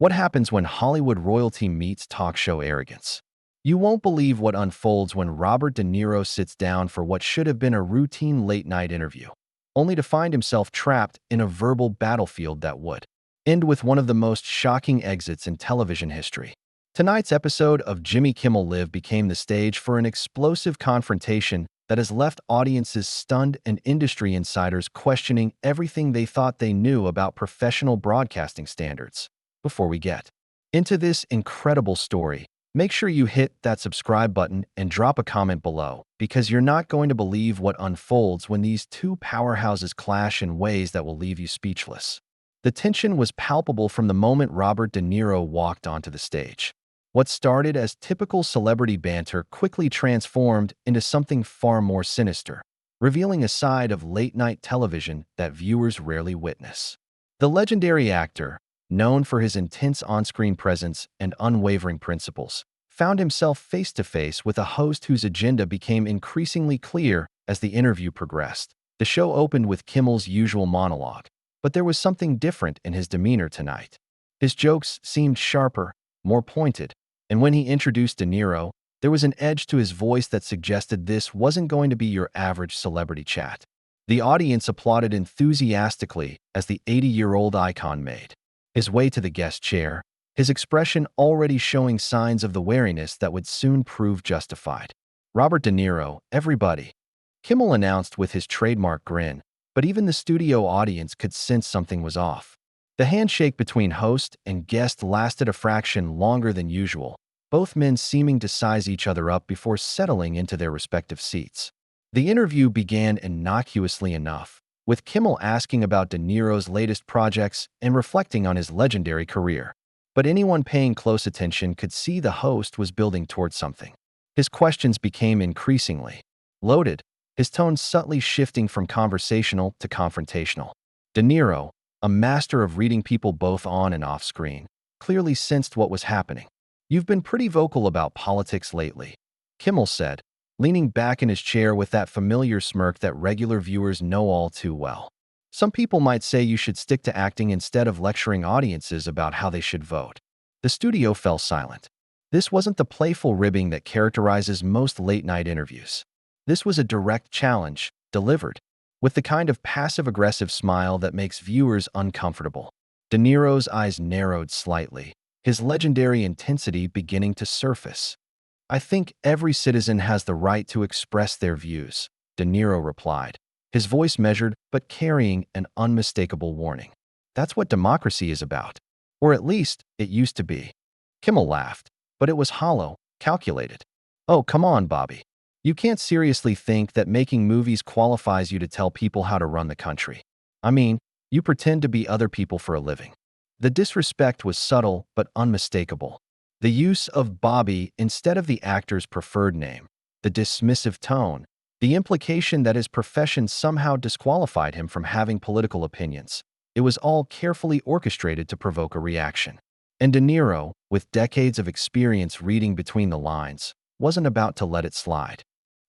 What happens when Hollywood royalty meets talk show arrogance? You won't believe what unfolds when Robert De Niro sits down for what should have been a routine late-night interview, only to find himself trapped in a verbal battlefield that would end with one of the most shocking exits in television history. Tonight's episode of Jimmy Kimmel Live became the stage for an explosive confrontation that has left audiences stunned and industry insiders questioning everything they thought they knew about professional broadcasting standards. Before we get into this incredible story, make sure you hit that subscribe button and drop a comment below, because you're not going to believe what unfolds when these two powerhouses clash in ways that will leave you speechless. The tension was palpable from the moment Robert De Niro walked onto the stage. What started as typical celebrity banter quickly transformed into something far more sinister, revealing a side of late-night television that viewers rarely witness. The legendary actor, known for his intense on-screen presence and unwavering principles, found himself face-to-face with a host whose agenda became increasingly clear as the interview progressed. The show opened with Kimmel's usual monologue, but there was something different in his demeanor tonight. His jokes seemed sharper, more pointed, and when he introduced De Niro, there was an edge to his voice that suggested this wasn't going to be your average celebrity chat. The audience applauded enthusiastically as the 80-year-old icon made his way to the guest chair, his expression already showing signs of the wariness that would soon prove justified. "Robert De Niro, everybody," Kimmel announced with his trademark grin, but even the studio audience could sense something was off. The handshake between host and guest lasted a fraction longer than usual, both men seeming to size each other up before settling into their respective seats. The interview began innocuously enough, with Kimmel asking about De Niro's latest projects and reflecting on his legendary career. But anyone paying close attention could see the host was building towards something. His questions became increasingly loaded, his tone subtly shifting from conversational to confrontational. De Niro, a master of reading people both on and off screen, clearly sensed what was happening. "You've been pretty vocal about politics lately," Kimmel said, leaning back in his chair with that familiar smirk that regular viewers know all too well. "Some people might say you should stick to acting instead of lecturing audiences about how they should vote." The studio fell silent. This wasn't the playful ribbing that characterizes most late-night interviews. This was a direct challenge, delivered with the kind of passive-aggressive smile that makes viewers uncomfortable. De Niro's eyes narrowed slightly, his legendary intensity beginning to surface. "I think every citizen has the right to express their views," De Niro replied, his voice measured but carrying an unmistakable warning. "That's what democracy is about. Or at least, it used to be." Kimmel laughed, but it was hollow, calculated. "Oh, come on, Bobby. You can't seriously think that making movies qualifies you to tell people how to run the country. I mean, you pretend to be other people for a living." The disrespect was subtle but unmistakable. The use of Bobby instead of the actor's preferred name, the dismissive tone, the implication that his profession somehow disqualified him from having political opinions. It was all carefully orchestrated to provoke a reaction. And De Niro, with decades of experience reading between the lines, wasn't about to let it slide.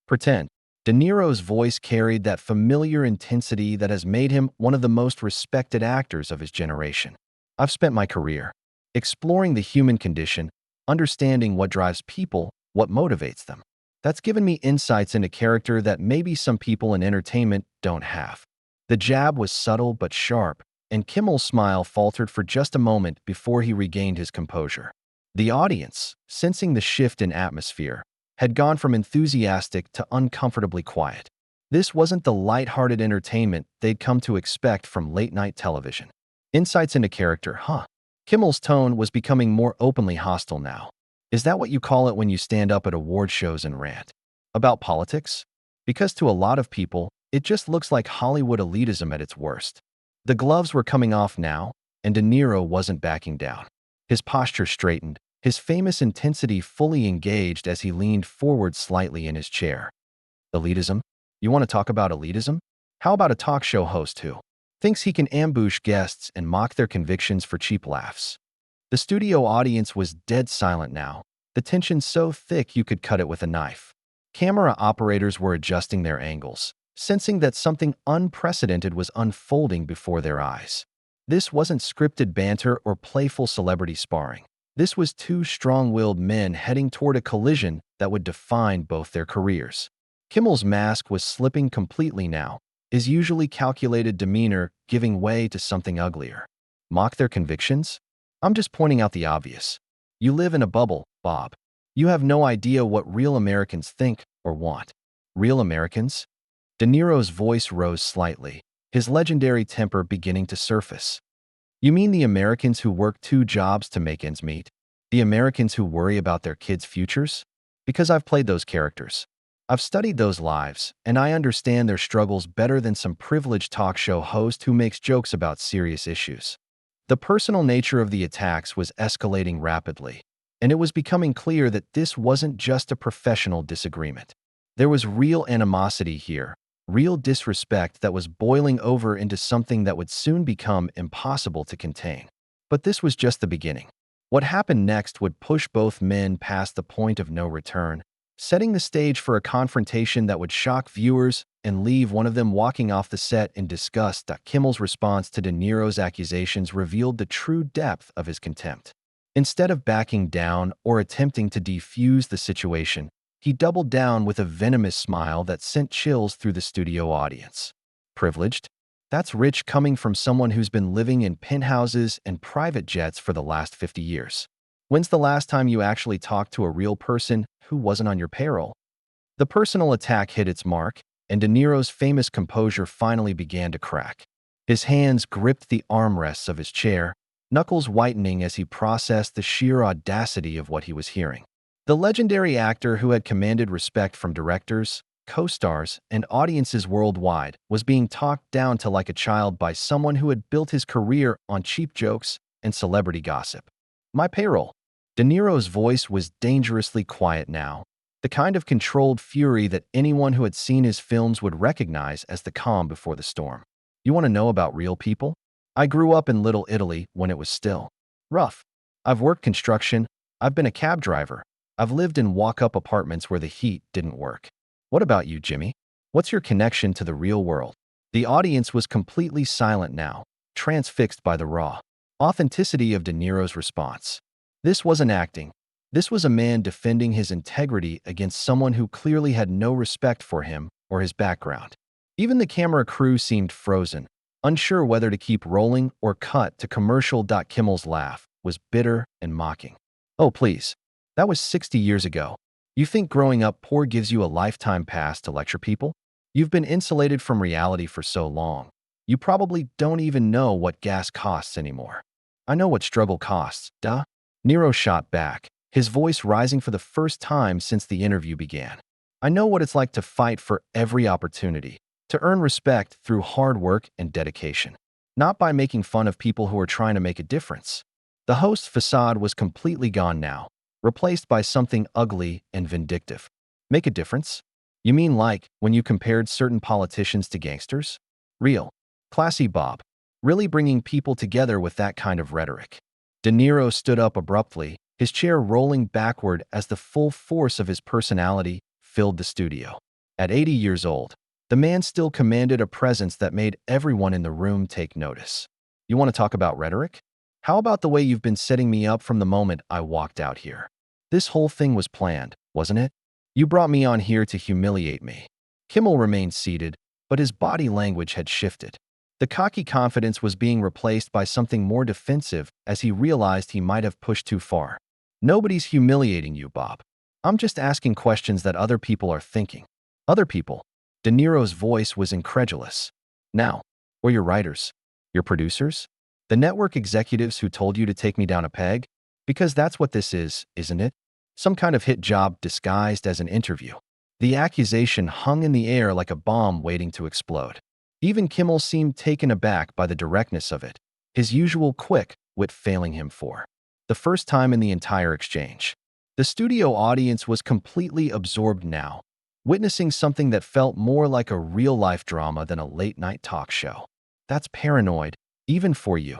Pretend. De Niro's voice carried that familiar intensity that has made him one of the most respected actors of his generation. "I've spent my career exploring the human condition, understanding what drives people, what motivates them. That's given me insights into character that maybe some people in entertainment don't have." The jab was subtle but sharp, and Kimmel's smile faltered for just a moment before he regained his composure. The audience, sensing the shift in atmosphere, had gone from enthusiastic to uncomfortably quiet. This wasn't the light-hearted entertainment they'd come to expect from late-night television. "Insights into character, huh?" Kimmel's tone was becoming more openly hostile now. "Is that what you call it when you stand up at award shows and rant about politics? Because to a lot of people, it just looks like Hollywood elitism at its worst." The gloves were coming off now, and De Niro wasn't backing down. His posture straightened, his famous intensity fully engaged as he leaned forward slightly in his chair. "Elitism? You want to talk about elitism? How about a talk show host who thinks he can ambush guests and mock their convictions for cheap laughs?" The studio audience was dead silent now, the tension so thick you could cut it with a knife. Camera operators were adjusting their angles, sensing that something unprecedented was unfolding before their eyes. This wasn't scripted banter or playful celebrity sparring. This was two strong-willed men heading toward a collision that would define both their careers. Kimmel's mask was slipping completely now, his usually calculated demeanor giving way to something uglier. Mock their convictions? I'm just pointing out the obvious. You live in a bubble, Bob. You have no idea what real Americans think or want. Real Americans? De Niro's voice rose slightly, his legendary temper beginning to surface. You mean the Americans who work two jobs to make ends meet? The Americans who worry about their kids' futures? Because I've played those characters. I've studied those lives, and I understand their struggles better than some privileged talk show host who makes jokes about serious issues. The personal nature of the attacks was escalating rapidly, and it was becoming clear that this wasn't just a professional disagreement. There was real animosity here, real disrespect that was boiling over into something that would soon become impossible to contain. But this was just the beginning. What happened next would push both men past the point of no return, setting the stage for a confrontation that would shock viewers and leave one of them walking off the set in disgust. Kimmel's response to De Niro's accusations revealed the true depth of his contempt. Instead of backing down or attempting to defuse the situation, he doubled down with a venomous smile that sent chills through the studio audience. Privileged? That's rich coming from someone who's been living in penthouses and private jets for the last 50 years. When's the last time you actually talked to a real person who wasn't on your payroll? The personal attack hit its mark, and De Niro's famous composure finally began to crack. His hands gripped the armrests of his chair, knuckles whitening as he processed the sheer audacity of what he was hearing. The legendary actor who had commanded respect from directors, co-stars, and audiences worldwide was being talked down to like a child by someone who had built his career on cheap jokes and celebrity gossip. My payroll. De Niro's voice was dangerously quiet now, the kind of controlled fury that anyone who had seen his films would recognize as the calm before the storm. You want to know about real people? I grew up in Little Italy when it was still rough. I've worked construction. I've been a cab driver. I've lived in walk-up apartments where the heat didn't work. What about you, Jimmy? What's your connection to the real world? The audience was completely silent now, transfixed by the raw authenticity of De Niro's response. This wasn't acting. This was a man defending his integrity against someone who clearly had no respect for him or his background. Even the camera crew seemed frozen, unsure whether to keep rolling or cut to commercial. Kimmel's laugh was bitter and mocking. Oh, please. That was 60 years ago. You think growing up poor gives you a lifetime pass to lecture people? You've been insulated from reality for so long. You probably don't even know what gas costs anymore. I know what struggle costs, duh. Niro shot back, his voice rising for the first time since the interview began. I know what it's like to fight for every opportunity, to earn respect through hard work and dedication, not by making fun of people who are trying to make a difference. The host's facade was completely gone now, replaced by something ugly and vindictive. Make a difference? You mean like when you compared certain politicians to gangsters? Real. Classy Bob. Really bringing people together with that kind of rhetoric. De Niro stood up abruptly, his chair rolling backward as the full force of his personality filled the studio. At 80 years old, the man still commanded a presence that made everyone in the room take notice. You want to talk about rhetoric? How about the way you've been setting me up from the moment I walked out here? This whole thing was planned, wasn't it? You brought me on here to humiliate me. Kimmel remained seated, but his body language had shifted. The cocky confidence was being replaced by something more defensive as he realized he might have pushed too far. Nobody's humiliating you, Bob. I'm just asking questions that other people are thinking. Other people. De Niro's voice was incredulous. Now, or your writers, your producers, the network executives who told you to take me down a peg? Because that's what this is, isn't it? Some kind of hit job disguised as an interview. The accusation hung in the air like a bomb waiting to explode. Even Kimmel seemed taken aback by the directness of it, his usual quick wit failing him for the first time in the entire exchange. The studio audience was completely absorbed now, witnessing something that felt more like a real-life drama than a late-night talk show. That's paranoid, even for you.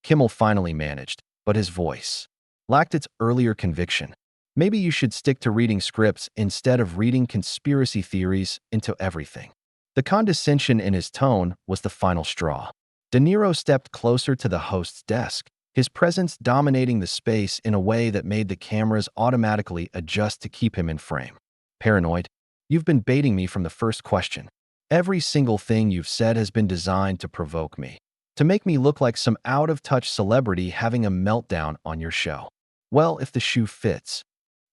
Kimmel finally managed, but his voice lacked its earlier conviction. Maybe you should stick to reading scripts instead of reading conspiracy theories into everything. The condescension in his tone was the final straw. De Niro stepped closer to the host's desk, his presence dominating the space in a way that made the cameras automatically adjust to keep him in frame. Paranoid? You've been baiting me from the first question. Every single thing you've said has been designed to provoke me, to make me look like some out-of-touch celebrity having a meltdown on your show. Well, if the shoe fits,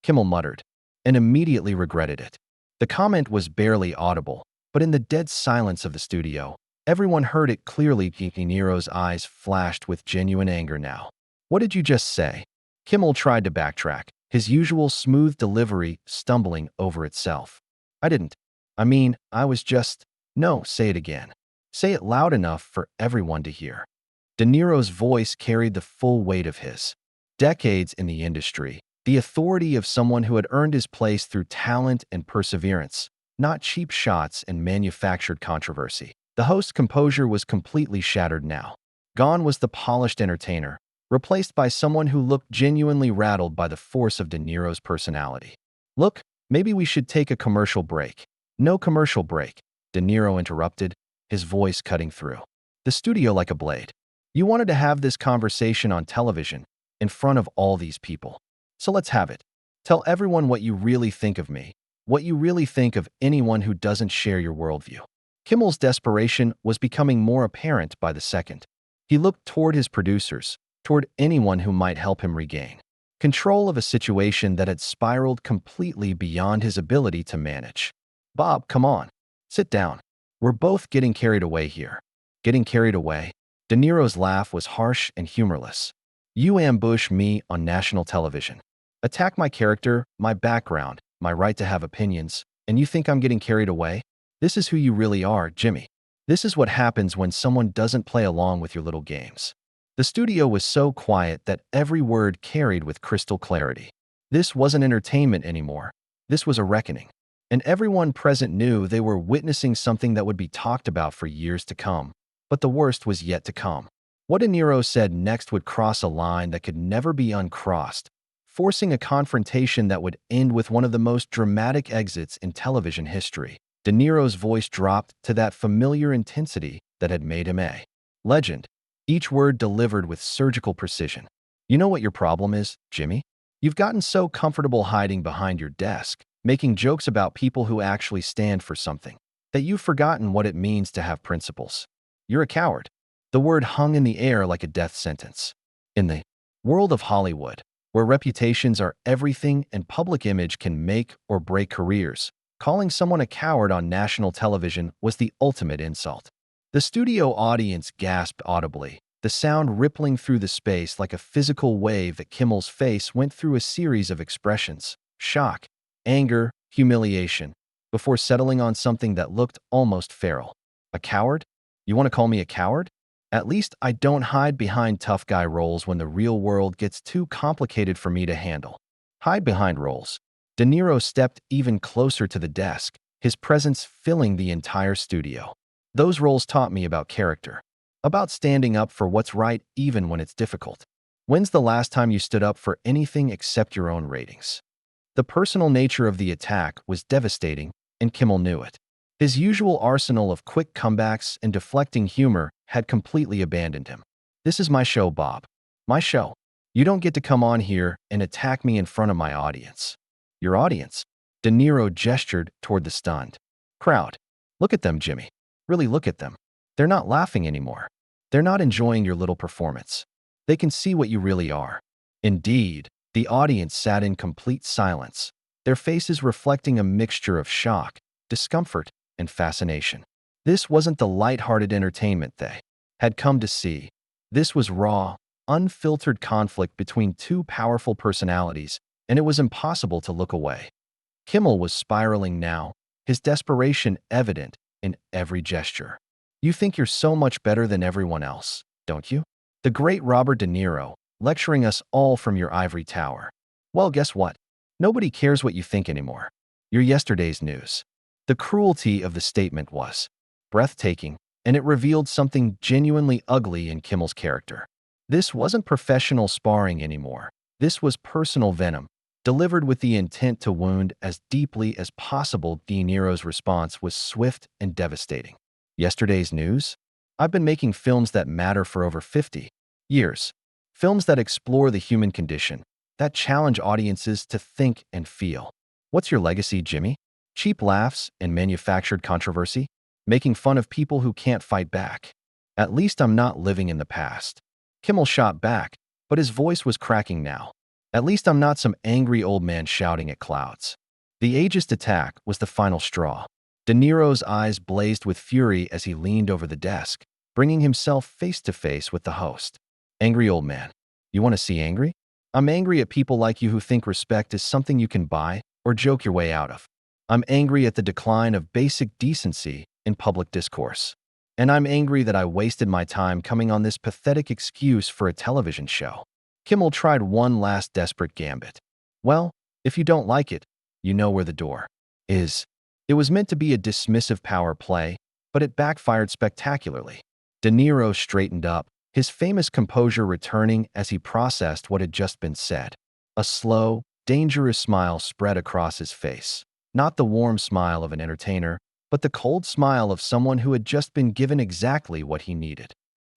Kimmel muttered, and immediately regretted it. The comment was barely audible, but in the dead silence of the studio, everyone heard it clearly. Niro's eyes flashed with genuine anger now. What did you just say? Kimmel tried to backtrack, his usual smooth delivery stumbling over itself. I didn't. I was just… No, say it again. Say it loud enough for everyone to hear. De Niro's voice carried the full weight of his decades in the industry, the authority of someone who had earned his place through talent and perseverance, not cheap shots and manufactured controversy. The host's composure was completely shattered now. Gone was the polished entertainer, replaced by someone who looked genuinely rattled by the force of De Niro's personality. Look, maybe we should take a commercial break. No commercial break, De Niro interrupted, his voice cutting through the studio like a blade. You wanted to have this conversation on television, in front of all these people. So let's have it. Tell everyone what you really think of me, what you really think of anyone who doesn't share your worldview. Kimmel's desperation was becoming more apparent by the second. He looked toward his producers, toward anyone who might help him regain control of a situation that had spiraled completely beyond his ability to manage. Bob, come on. Sit down. We're both getting carried away here. Getting carried away? De Niro's laugh was harsh and humorless. You ambush me on national television. Attack my character, my background, my right to have opinions, and you think I'm getting carried away? This is who you really are, Jimmy. This is what happens when someone doesn't play along with your little games. The studio was so quiet that every word carried with crystal clarity. This wasn't entertainment anymore. This was a reckoning. And everyone present knew they were witnessing something that would be talked about for years to come. But the worst was yet to come. What De Niro said next would cross a line that could never be uncrossed, forcing a confrontation that would end with one of the most dramatic exits in television history. De Niro's voice dropped to that familiar intensity that had made him a legend, each word delivered with surgical precision. You know what your problem is, Jimmy? You've gotten so comfortable hiding behind your desk, making jokes about people who actually stand for something, that you've forgotten what it means to have principles. You're a coward. The word hung in the air like a death sentence. In the world of Hollywood, where reputations are everything and public image can make or break careers, calling someone a coward on national television was the ultimate insult. The studio audience gasped audibly, the sound rippling through the space like a physical wave. That Kimmel's face went through a series of expressions: shock, anger, humiliation, before settling on something that looked almost feral. A coward? You want to call me a coward? At least I don't hide behind tough guy roles when the real world gets too complicated for me to handle. Hide behind roles. De Niro stepped even closer to the desk, his presence filling the entire studio. Those roles taught me about character, about standing up for what's right even when it's difficult. When's the last time you stood up for anything except your own ratings? The personal nature of the attack was devastating, and Kimmel knew it. His usual arsenal of quick comebacks and deflecting humor had completely abandoned him. This is my show, Bob. My show. You don't get to come on here and attack me in front of my audience. Your audience? De Niro gestured toward the stunned crowd. Look at them, Jimmy. Really look at them. They're not laughing anymore. They're not enjoying your little performance. They can see what you really are. Indeed, the audience sat in complete silence, their faces reflecting a mixture of shock, discomfort, and fascination. This wasn't the light-hearted entertainment they had come to see. This was raw, unfiltered conflict between two powerful personalities, and it was impossible to look away. Kimmel was spiraling now, his desperation evident in every gesture. You think you're so much better than everyone else, don't you? The great Robert De Niro, lecturing us all from your ivory tower. Well, guess what? Nobody cares what you think anymore. You're yesterday's news. The cruelty of the statement was breathtaking, and it revealed something genuinely ugly in Kimmel's character. This wasn't professional sparring anymore. This was personal venom, delivered with the intent to wound as deeply as possible. De Niro's response was swift and devastating. Yesterday's news? I've been making films that matter for over 50 years. Films that explore the human condition, that challenge audiences to think and feel. What's your legacy, Jimmy? Cheap laughs and manufactured controversy? Making fun of people who can't fight back? At least I'm not living in the past. Kimmel shot back, but his voice was cracking now. At least I'm not some angry old man shouting at clouds. The ageist attack was the final straw. De Niro's eyes blazed with fury as he leaned over the desk, bringing himself face to face with the host. Angry old man. You want to see angry? I'm angry at people like you who think respect is something you can buy or joke your way out of. I'm angry at the decline of basic decency in public discourse. And I'm angry that I wasted my time coming on this pathetic excuse for a television show. Kimmel tried one last desperate gambit. Well, if you don't like it, you know where the door is. It was meant to be a dismissive power play, but it backfired spectacularly. De Niro straightened up, his famous composure returning as he processed what had just been said. A slow, dangerous smile spread across his face. Not the warm smile of an entertainer, but the cold smile of someone who had just been given exactly what he needed.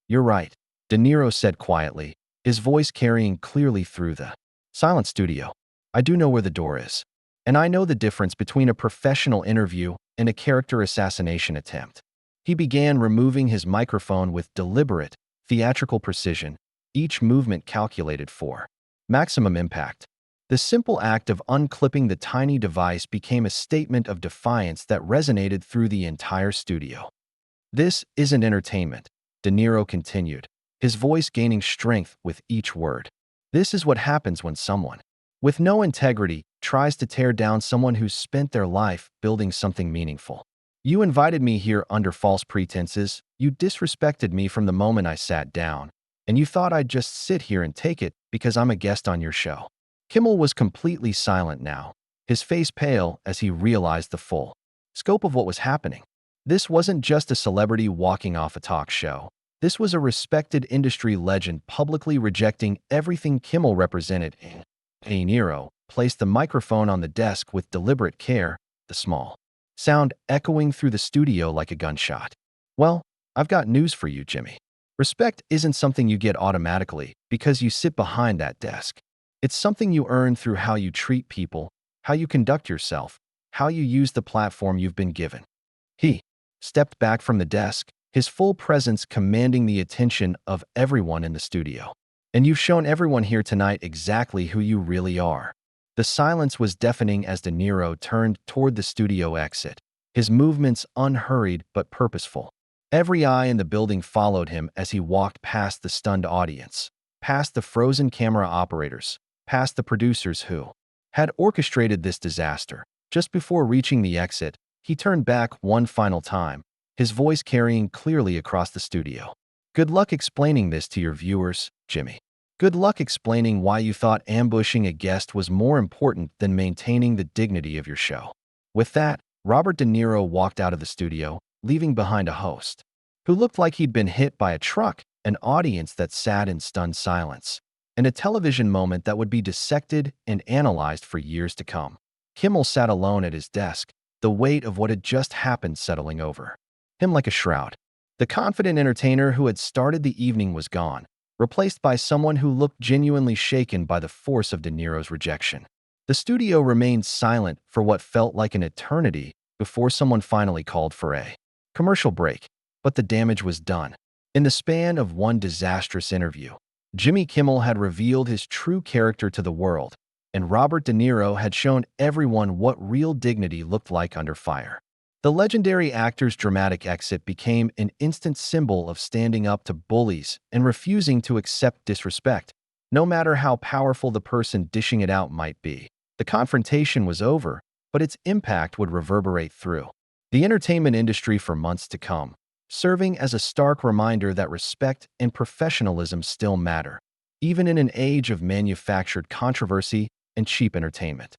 You're right, De Niro said quietly, his voice carrying clearly through the silent studio. I do know where the door is. And I know the difference between a professional interview and a character assassination attempt. He began removing his microphone with deliberate, theatrical precision, each movement calculated for maximum impact. The simple act of unclipping the tiny device became a statement of defiance that resonated through the entire studio. This isn't entertainment, De Niro continued, his voice gaining strength with each word. This is what happens when someone, with no integrity, tries to tear down someone who's spent their life building something meaningful. You invited me here under false pretenses, you disrespected me from the moment I sat down, and you thought I'd just sit here and take it because I'm a guest on your show. Kimmel was completely silent now, his face pale as he realized the full scope of what was happening. This wasn't just a celebrity walking off a talk show. This was a respected industry legend publicly rejecting everything Kimmel represented. Niro placed the microphone on the desk with deliberate care, the small sound echoing through the studio like a gunshot. Well, I've got news for you, Jimmy. Respect isn't something you get automatically because you sit behind that desk. It's something you earn through how you treat people, how you conduct yourself, how you use the platform you've been given. He stepped back from the desk, his full presence commanding the attention of everyone in the studio. And you've shown everyone here tonight exactly who you really are. The silence was deafening as De Niro turned toward the studio exit, his movements unhurried but purposeful. Every eye in the building followed him as he walked past the stunned audience, past the frozen camera operators, past the producers who had orchestrated this disaster. Just before reaching the exit, he turned back one final time, his voice carrying clearly across the studio. Good luck explaining this to your viewers, Jimmy. Good luck explaining why you thought ambushing a guest was more important than maintaining the dignity of your show. With that, Robert De Niro walked out of the studio, leaving behind a host who looked like he'd been hit by a truck, an audience that sat in stunned silence, and a television moment that would be dissected and analyzed for years to come. Kimmel sat alone at his desk, the weight of what had just happened settling over him like a shroud. The confident entertainer who had started the evening was gone, replaced by someone who looked genuinely shaken by the force of De Niro's rejection. The studio remained silent for what felt like an eternity before someone finally called for a commercial break, but the damage was done. In the span of one disastrous interview, Jimmy Kimmel had revealed his true character to the world, and Robert De Niro had shown everyone what real dignity looked like under fire. The legendary actor's dramatic exit became an instant symbol of standing up to bullies and refusing to accept disrespect, no matter how powerful the person dishing it out might be. The confrontation was over, but its impact would reverberate through the entertainment industry for months to come, serving as a stark reminder that respect and professionalism still matter, even in an age of manufactured controversy and cheap entertainment.